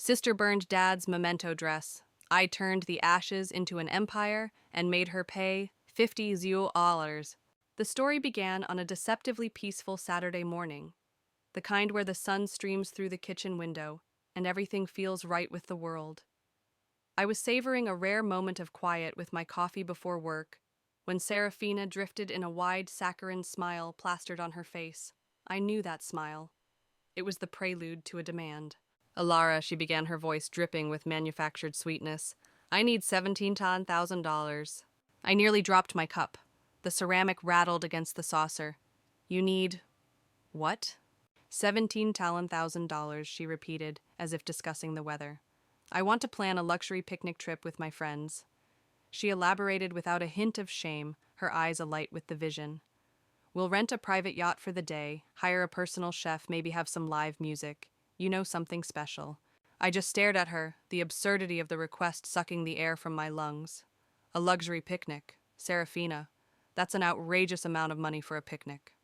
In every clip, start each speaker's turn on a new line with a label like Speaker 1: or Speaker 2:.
Speaker 1: Sister burned Dad's memento dress. I turned the ashes into an empire and made her pay $50. The story began on a deceptively peaceful Saturday morning, the kind where the sun streams through the kitchen window and everything feels right with the world. I was savoring a rare moment of quiet with my coffee before work when Serafina drifted in a wide saccharine smile plastered on her face. I knew that smile. It was the prelude to a demand. Alara, she began, her voice dripping with manufactured sweetness. I need $17,000. I nearly dropped my cup. The ceramic rattled against the saucer. You need... what? $17,000, she repeated, as if discussing the weather. I want to plan a luxury picnic trip with my friends. She elaborated without a hint of shame, her eyes alight with the vision. We'll rent a private yacht for the day, hire a personal chef, maybe have some live music. You know, something special. I just stared at her, the absurdity of the request sucking the air from my lungs. A luxury picnic. Serafina. That's an outrageous amount of money for a picnic.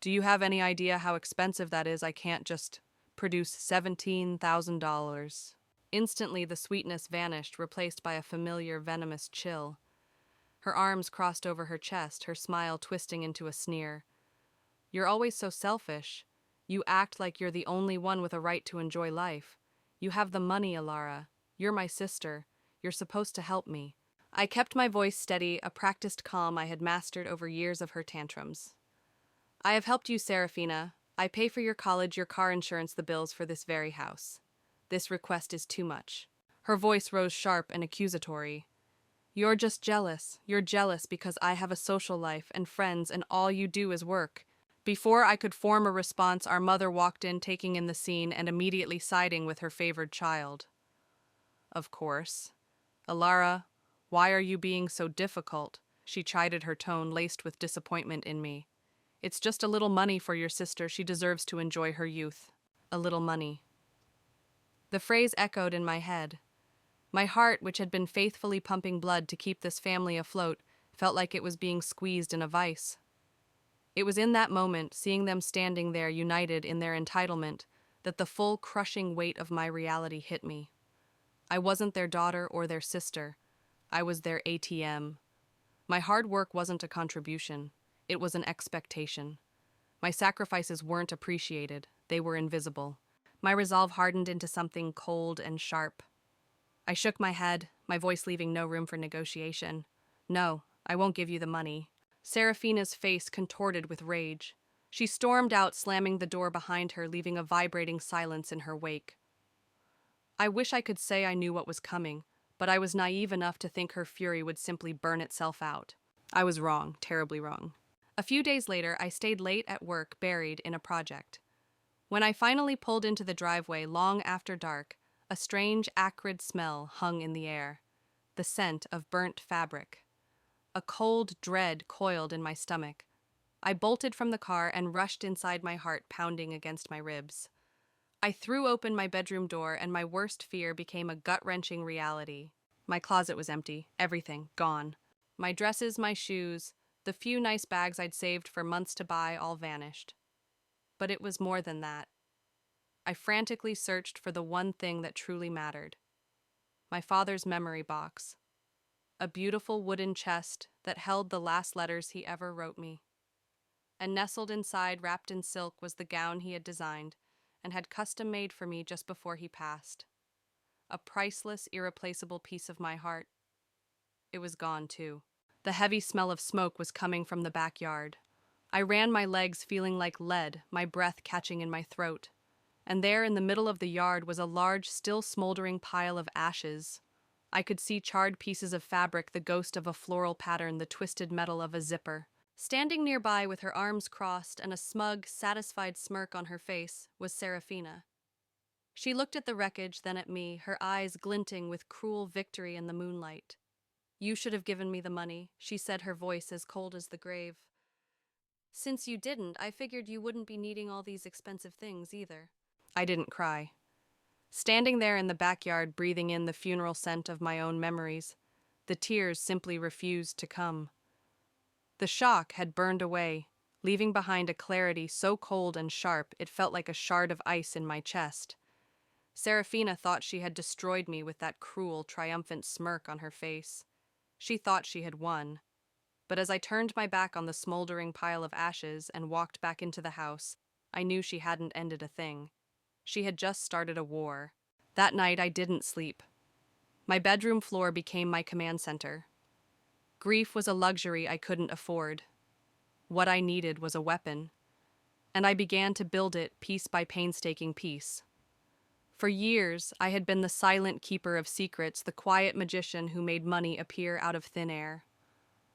Speaker 1: Do you have any idea how expensive that is? I can't just produce $17,000. Instantly, the sweetness vanished, replaced by a familiar, venomous chill. Her arms crossed over her chest, her smile twisting into a sneer. You're always so selfish. You act like you're the only one with a right to enjoy life. You have the money, Alara. You're my sister. You're supposed to help me. I kept my voice steady, a practiced calm I had mastered over years of her tantrums. I have helped you, Serafina. I pay for your college, your car insurance, the bills for this very house. This request is too much. Her voice rose sharp and accusatory. You're just jealous. You're jealous because I have a social life and friends and all you do is work. Before I could form a response, our mother walked in, taking in the scene and immediately siding with her favored child. Of course. Alara, why are you being so difficult? She chided, her tone laced with disappointment in me. It's just a little money for your sister. She deserves to enjoy her youth. A little money. The phrase echoed in my head. My heart, which had been faithfully pumping blood to keep this family afloat, felt like it was being squeezed in a vice. It was in that moment, seeing them standing there united in their entitlement, that the full crushing weight of my reality hit me. I wasn't their daughter or their sister. I was their ATM. My hard work wasn't a contribution. It was an expectation. My sacrifices weren't appreciated. They were invisible. My resolve hardened into something cold and sharp. I shook my head, my voice leaving no room for negotiation. No, I won't give you the money. Serafina's face contorted with rage. She stormed out, slamming the door behind her, leaving a vibrating silence in her wake. I wish I could say I knew what was coming, but I was naive enough to think her fury would simply burn itself out. I was wrong, terribly wrong. A few days later, I stayed late at work, buried in a project. When I finally pulled into the driveway long after dark, a strange, acrid smell hung in the air. The scent of burnt fabric. A cold dread coiled in my stomach. I bolted from the car and rushed inside, my heart pounding against my ribs. I threw open my bedroom door and my worst fear became a gut-wrenching reality. My closet was empty, everything gone. My dresses, my shoes, the few nice bags I'd saved for months to buy all vanished. But it was more than that. I frantically searched for the one thing that truly mattered. My father's memory box. A beautiful wooden chest that held the last letters he ever wrote me. And nestled inside, wrapped in silk, was the gown he had designed and had custom made for me just before he passed. A priceless, irreplaceable piece of my heart. It was gone, too. The heavy smell of smoke was coming from the backyard. I ran my legs feeling like lead, my breath catching in my throat. And there in the middle of the yard was a large, still smoldering pile of ashes. I could see charred pieces of fabric, the ghost of a floral pattern, the twisted metal of a zipper. Standing nearby with her arms crossed and a smug, satisfied smirk on her face was Serafina. She looked at the wreckage, then at me, her eyes glinting with cruel victory in the moonlight. You should have given me the money, she said, her voice as cold as the grave. Since you didn't, I figured you wouldn't be needing all these expensive things either. I didn't cry. Standing there in the backyard, breathing in the funeral scent of my own memories, the tears simply refused to come. The shock had burned away, leaving behind a clarity so cold and sharp it felt like a shard of ice in my chest. Serafina thought she had destroyed me with that cruel, triumphant smirk on her face. She thought she had won. But as I turned my back on the smoldering pile of ashes and walked back into the house, I knew she hadn't ended a thing. She had just started a war. That night I didn't sleep. My bedroom floor became my command center. Grief was a luxury I couldn't afford. What I needed was a weapon, and I began to build it piece by painstaking piece. For years, I had been the silent keeper of secrets, the quiet magician who made money appear out of thin air.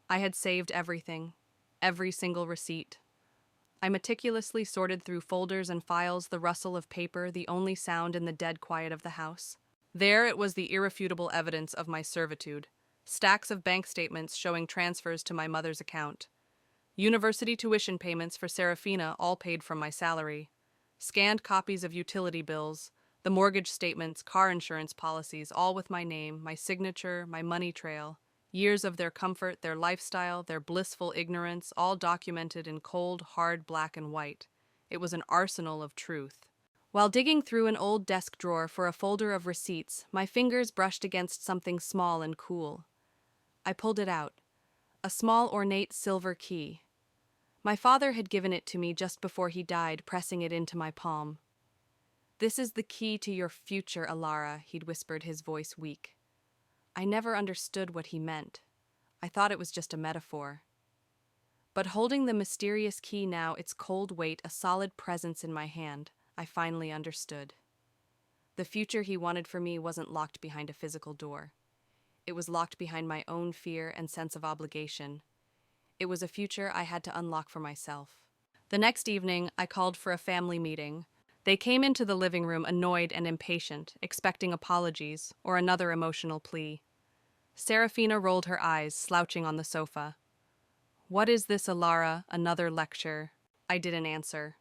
Speaker 1: I had saved everything, every single receipt. I meticulously sorted through folders and files, the rustle of paper, the only sound in the dead quiet of the house. There it was, the irrefutable evidence of my servitude. Stacks of bank statements showing transfers to my mother's account. University tuition payments for Serafina, all paid from my salary. Scanned copies of utility bills, the mortgage statements, car insurance policies, all with my name, my signature, my money trail. Years of their comfort, their lifestyle, their blissful ignorance, all documented in cold, hard black and white. It was an arsenal of truth. While digging through an old desk drawer for a folder of receipts, my fingers brushed against something small and cool. I pulled it out. A small, ornate silver key. My father had given it to me just before he died, pressing it into my palm. "This is the key to your future, Alara," he'd whispered, his voice weak. I never understood what he meant. I thought it was just a metaphor. But holding the mysterious key now, its cold weight, a solid presence in my hand, I finally understood. The future he wanted for me wasn't locked behind a physical door. It was locked behind my own fear and sense of obligation. It was a future I had to unlock for myself. The next evening, I called for a family meeting. They came into the living room annoyed and impatient, expecting apologies or another emotional plea. Serafina rolled her eyes, slouching on the sofa. "What is this, Alara? Another lecture?" I didn't answer.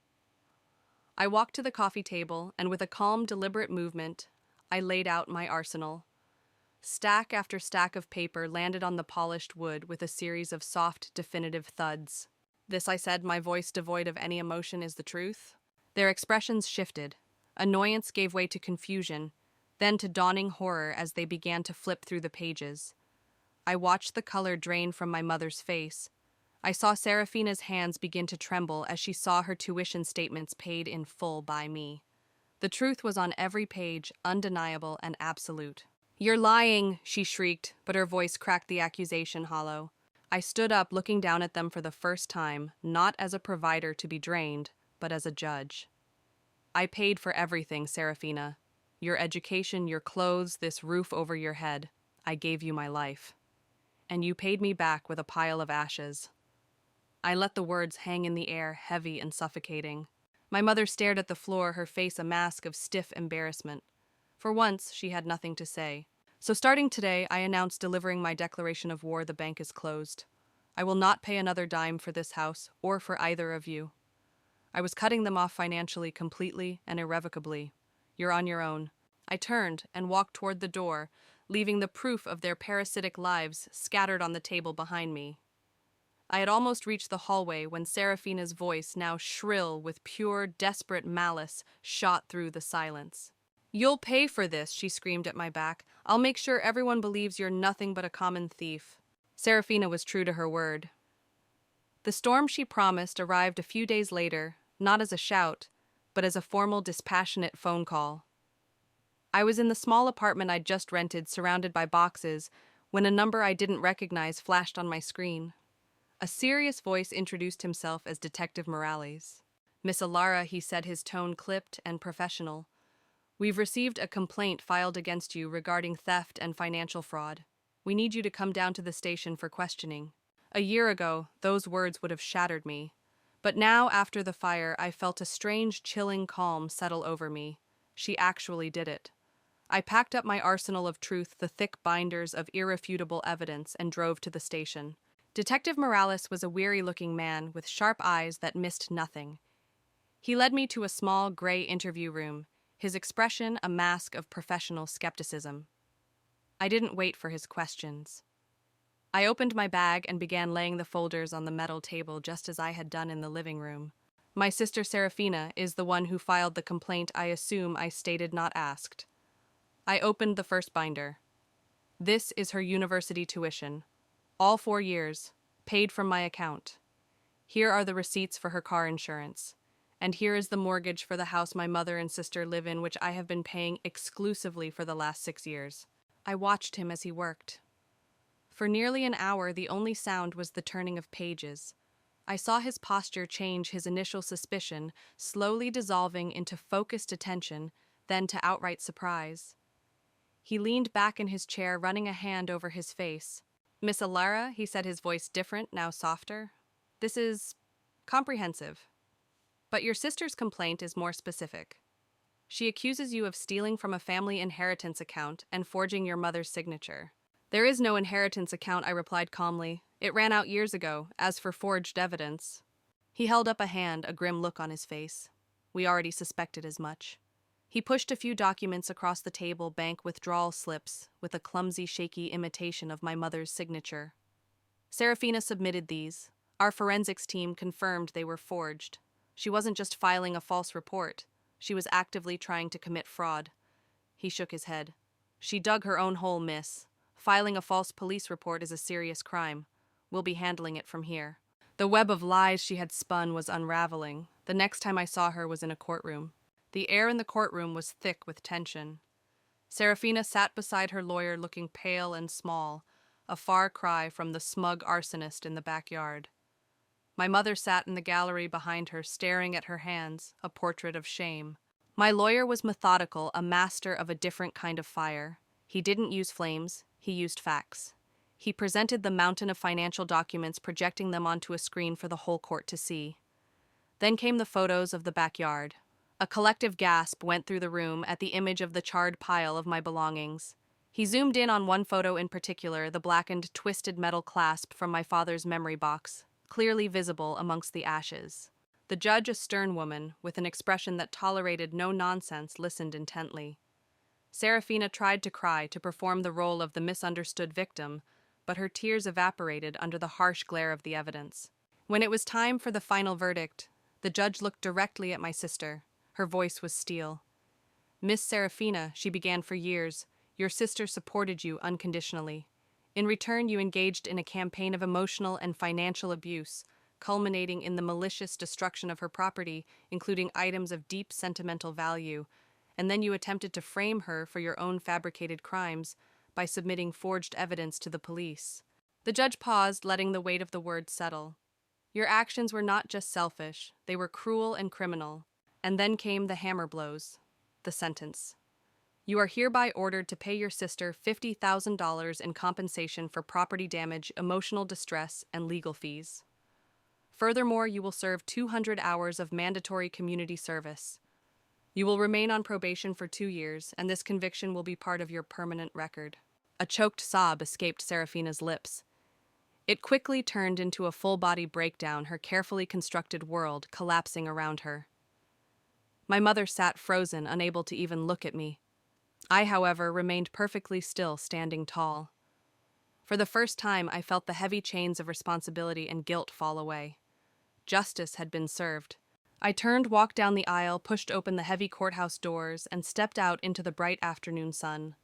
Speaker 1: I walked to the coffee table, and with a calm, deliberate movement, I laid out my arsenal. Stack after stack of paper landed on the polished wood with a series of soft, definitive thuds. "This," I said, my voice devoid of any emotion, "is the truth?" Their expressions shifted. Annoyance gave way to confusion, then to dawning horror as they began to flip through the pages. I watched the color drain from my mother's face. I saw Serafina's hands begin to tremble as she saw her tuition statements paid in full by me. The truth was on every page, undeniable and absolute. "You're lying," she shrieked, but her voice cracked the accusation hollow. I stood up, looking down at them for the first time, not as a provider to be drained, but as a judge. "I paid for everything, Serafina. Your education, your clothes, this roof over your head. I gave you my life. And you paid me back with a pile of ashes." I let the words hang in the air, heavy and suffocating. My mother stared at the floor, her face a mask of stiff embarrassment. For once, she had nothing to say. "So starting today, I announce delivering my declaration of war. The bank is closed. I will not pay another dime for this house, or for either of you. I was cutting them off financially, completely and irrevocably. You're on your own." I turned and walked toward the door, leaving the proof of their parasitic lives scattered on the table behind me. I had almost reached the hallway when Serafina's voice, now shrill with pure, desperate malice, shot through the silence. "You'll pay for this," she screamed at my back. "I'll make sure everyone believes you're nothing but a common thief." Serafina was true to her word. The storm she promised arrived a few days later, not as a shout, but as a formal, dispassionate phone call. I was in the small apartment I'd just rented, surrounded by boxes, when a number I didn't recognize flashed on my screen. A serious voice introduced himself as Detective Morales. "Miss Alara," he said, his tone clipped and professional. "We've received a complaint filed against you regarding theft and financial fraud. We need you to come down to the station for questioning." A year ago, those words would have shattered me. But now, after the fire, I felt a strange, chilling calm settle over me. She actually did it. I packed up my arsenal of truth, the thick binders of irrefutable evidence, and drove to the station. Detective Morales was a weary-looking man with sharp eyes that missed nothing. He led me to a small, gray interview room, his expression a mask of professional skepticism. I didn't wait for his questions. I opened my bag and began laying the folders on the metal table just as I had done in the living room. My sister Serafina is the one who filed the complaint I assume I stated not asked. I opened the first binder. This is her university tuition. All 4 years, paid from my account. Here are the receipts for her car insurance. And here is the mortgage for the house my mother and sister live in, which I have been paying exclusively for the last 6 years. I watched him as he worked. For nearly an hour, the only sound was the turning of pages. I saw his posture change, his initial suspicion, slowly dissolving into focused attention, then to outright surprise. He leaned back in his chair, running a hand over his face. "Miss Alara," he said, his voice different, now softer. "This is comprehensive. But your sister's complaint is more specific. She accuses you of stealing from a family inheritance account and forging your mother's signature." "There is no inheritance account," I replied calmly. "It ran out years ago. As for forged evidence..." He held up a hand, a grim look on his face. We already suspected as much. He pushed a few documents across the table, bank withdrawal slips, with a clumsy, shaky imitation of my mother's signature. Serafina submitted these. Our forensics team confirmed they were forged. She wasn't just filing a false report. She was actively trying to commit fraud. He shook his head. "She dug her own hole, miss. Filing a false police report is a serious crime. We'll be handling it from here." The web of lies she had spun was unraveling. The next time I saw her was in a courtroom. The air in the courtroom was thick with tension. Serafina sat beside her lawyer, looking pale and small, a far cry from the smug arsonist in the backyard. My mother sat in the gallery behind her, staring at her hands, a portrait of shame. My lawyer was methodical, a master of a different kind of fire. He didn't use flames, he used facts. He presented the mountain of financial documents, projecting them onto a screen for the whole court to see. Then came the photos of the backyard. A collective gasp went through the room at the image of the charred pile of my belongings. He zoomed in on one photo in particular, the blackened, twisted metal clasp from my father's memory box, clearly visible amongst the ashes. The judge, a stern woman, with an expression that tolerated no nonsense, listened intently. Serafina tried to cry, to perform the role of the misunderstood victim, but her tears evaporated under the harsh glare of the evidence. When it was time for the final verdict, the judge looked directly at my sister. Her voice was steel. "Miss Serafina," she began, "for years, your sister supported you unconditionally. In return, you engaged in a campaign of emotional and financial abuse, culminating in the malicious destruction of her property, including items of deep sentimental value, and then you attempted to frame her for your own fabricated crimes by submitting forged evidence to the police." The judge paused, letting the weight of the words settle. "Your actions were not just selfish, they were cruel and criminal." And then came the hammer blows, the sentence. "You are hereby ordered to pay your sister $50,000 in compensation for property damage, emotional distress, and legal fees. Furthermore, you will serve 200 hours of mandatory community service. You will remain on probation for 2 years, and this conviction will be part of your permanent record." A choked sob escaped Serafina's lips. It quickly turned into a full-body breakdown, her carefully constructed world collapsing around her. My mother sat frozen, unable to even look at me. I, however, remained perfectly still, standing tall. For the first time, I felt the heavy chains of responsibility and guilt fall away. Justice had been served. I turned, walked down the aisle, pushed open the heavy courthouse doors, and stepped out into the bright afternoon sun.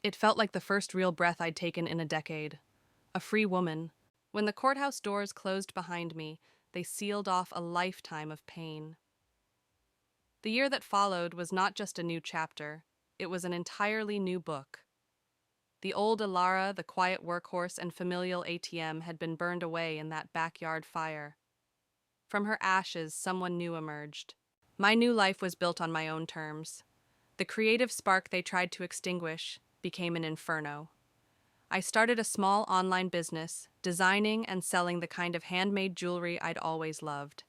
Speaker 1: It felt like the first real breath I'd taken in a decade. A free woman. When the courthouse doors closed behind me, they sealed off a lifetime of pain. The year that followed was not just a new chapter, it was an entirely new book. The old Alara, the quiet workhorse and familial ATM, had been burned away in that backyard fire. From her ashes, someone new emerged. My new life was built on my own terms. The creative spark they tried to extinguish became an inferno. I started a small online business, designing and selling the kind of handmade jewelry I'd always loved.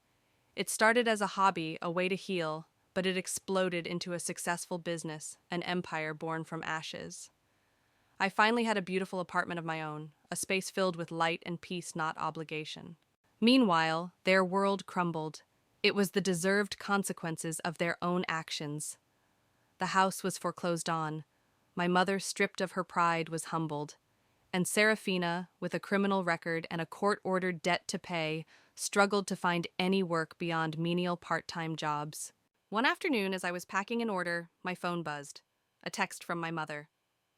Speaker 1: It started as a hobby, a way to heal, but it exploded into a successful business, an empire born from ashes. I finally had a beautiful apartment of my own, a space filled with light and peace, not obligation. Meanwhile, their world crumbled. It was the deserved consequences of their own actions. The house was foreclosed on. My mother, stripped of her pride, was humbled. And Serafina, with a criminal record and a court-ordered debt to pay, struggled to find any work beyond menial part-time jobs. One afternoon, as I was packing an order, my phone buzzed. A text from my mother.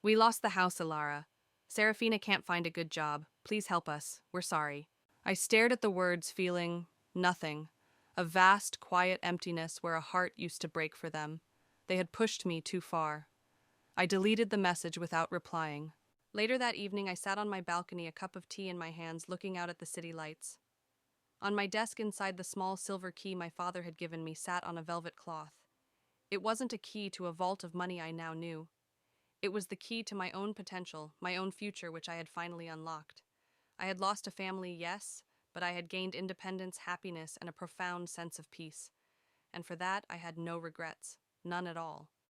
Speaker 1: "We lost the house, Ilara. Serafina can't find a good job. Please help us. We're sorry." I stared at the words, feeling nothing. A vast, quiet emptiness where a heart used to break for them. They had pushed me too far. I deleted the message without replying. Later that evening, I sat on my balcony, a cup of tea in my hands, looking out at the city lights. On my desk inside the small silver key my father had given me sat on a velvet cloth. It wasn't a key to a vault of money I now knew. It was the key to my own potential, my own future, which I had finally unlocked. I had lost a family, yes, but I had gained independence, happiness, and a profound sense of peace. And for that, I had no regrets, none at all.